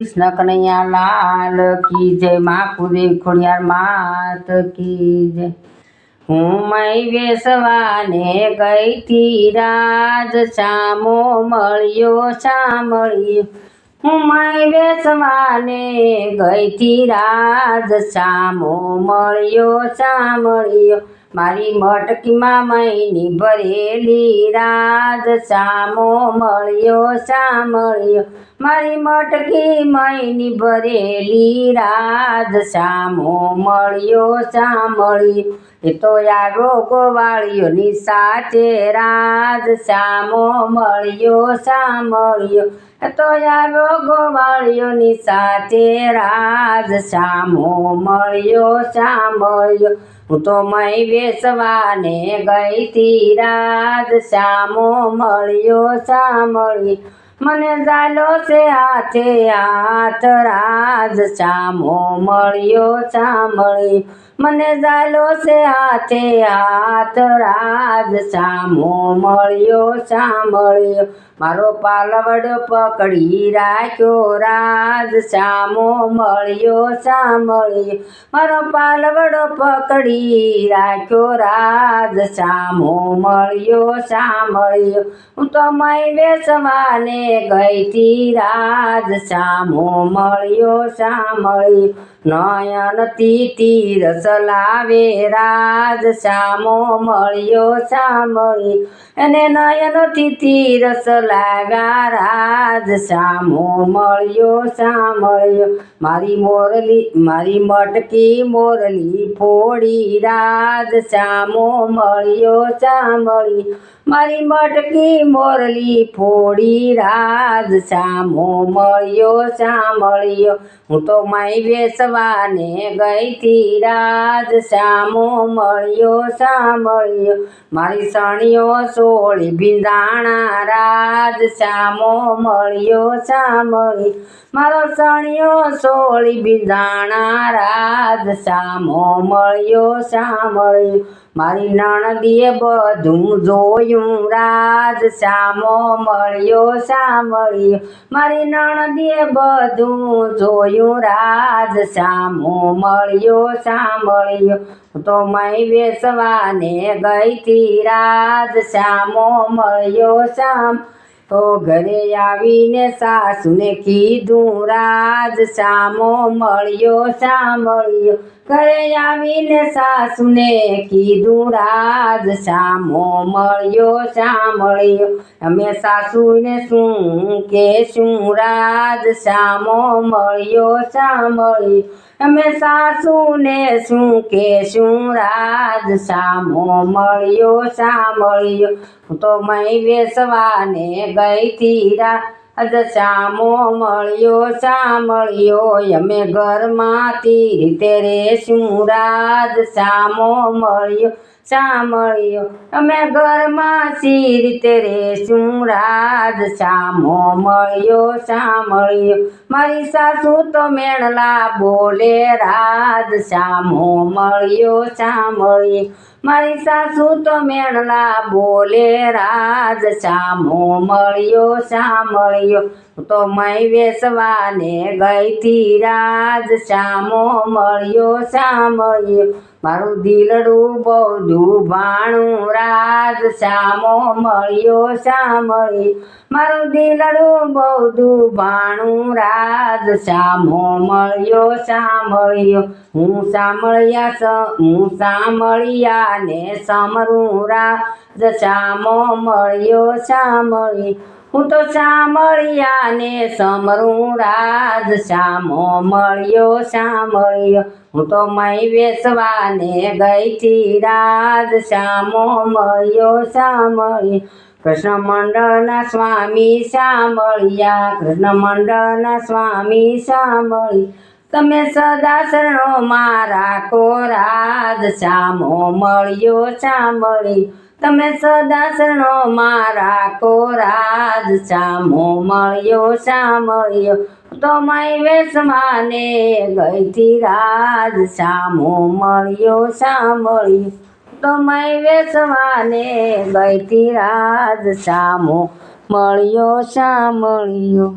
कृष्ण कन्हैया लाल की जय। माँ कुदेव खोड़ियार मात की जय। हूँ मैं वेसवाने गई थी राज श्यामो मळियो श्यामळियो। हूँ मैं वेसवाने गई थी राज श्यामो मळियो श्यामळियो। मारी मटकी में मैनी भरेली राज श्यामो मळियो श्यामळियो। मारी मटकी मैनी भरेली राज श्यामो मळियो श्यामळियो। એ તો આવ્યો ગોવાળિયોની સાથે રાજ શ્યામો મળ્યો સાંભળ્યો। એ તો આવ્યો ગોવાળિયોની સાથે રાજ શ્યામો મળ્યો સાંભળ્યો। હું તો મય વેસવાને ગઈ તી રાજ શ્યામો મળ્યો સાંભળ્યો। મને ઝાલો છે હાથે હાથ રાજ શ્યામો મળ્યો સાંભળ્યો। મને ઝાલો છે હાથે હાથ રાજ શ્યામો મળ્યો સાંભળ્યો। મારો પાલવડો પકડી રાખ્યો રાજ શ્યામો મળ્યો સાંભળ્યો। મારો પાલવડો પકડી રાખ્યો રાજ શ્યામો મળ્યો સાંભળ્યો। હું તો મય વેસવાને ગઈ તી રાજ શ્યામો મળ્યો સાંભળ્યો। નયનથી તીરસ લાવે રાજ શ્યામો મળ્યો સાંભળ્યો। અને નયનથી તીરસ લાવ્યા રાજ શ્યામો મળ્યો સાંભળ્યો। મારી મટકી મોરલી ફોડી રાજ શ્યામો મળ્યો સાંભળ્યો। મારી મટકી મોરલી ફોડી રાજ શ્યામો મળ્યો સાંભળ્યો। હું તો મય વેસવાને ગઈ તી રાજ શ્યામો મળ્યો સાંભળ્યો। મારી સણીઓ સોળી ભીંધાણા રાજ શ્યામો મળ્યો સાંભળ્યો। મારો સણીઓ સોળી ભીંધાણા રાજ શ્યામો મળ્યો સાંભળ્યો। મારી નણદીએ બધું જોયું રાજ શ્યામો મળ્યો સાંભળ્યો। મારી નણદીએ બધું જોયું રાજ શ્યામો મળ્યો સાંભળ્યો। તો મય વેસવાને ગઈ તી રાજ શ્યામો મળ્યો સાંભળ્યો। તો ઘરે આવીને સાસુને કીધું રાજ શ્યામો મળ્યો સાંભળ્યો। ઘરે આવીને સાસુને કીધું રાજ શ્યામો મળ્યો સાંભળ્યો। અમે સાસુને શું કહેશું રાજ શ્યામો મળ્યો સાંભળ્યો। અમે સાસુને શું કહેશું રાજ શ્યામો મળ્યો સાંભળ્યો। હું તો મય વેસવાને ગઈ તી રાજ શ્યામો મળ્યો સાંભળ્યો। અમે ઘરમાંથી રીતે રેશું રાજ શ્યામો મળ્યો સાંભળ્યો। અમે ઘરમાં સી રીતે રેશું રાજ શ્યામો મળ્યો સાંભળ્યો। મારી સાસુ તો મેણલા બોલે રાજ શ્યામો મળ્યો સાંભળ્યો। મારી સાસુ તો મેણલા બોલે રાજ શ્યામો મળ્યો સાંભળ્યો। તો મય વેસવાને ગઈ તી રાજ શ્યામો મળ્યો સાંભળ્યો। મારું દિલડું બધું ભાણું રાજ શ્યામો મળ્યો સાંભળ્યો। મારું દિલડું બધું ભાણું રાજ શ્યામો મળ્યો સાંભળ્યો। હું સાંભળ્યાને સમરું રાજ શ્યામો મળ્યો સાંભળ્યો। હું તો સાંભળ્યાને સમરું રાજ શ્યામો મળ્યો સાંભળ્યો। હું તો મય વેસવાને ગઈ તી રાજ શ્યામો મળ્યો સાંભળ્યો। કૃષ્ણ મંડળના સ્વામી સાંભળ્યા કૃષ્ણ મંડળના સ્વામી સાંભળ્યા। તમે સદા શરણોમાં રાખો રાજ શ્યામો મળ્યો સાંભળ્યો। તમે સદા શરણોમાં રાખો રાજ શ્યામો મળ્યો સાંભળ્યો। તો મય વેસવાને ગઈ તી રાજ શ્યામો મળ્યો સાંભળ્યો। તો મય વેસવાને ગઈ તી રાજ શ્યામો મળ્યો સાંભળ્યો।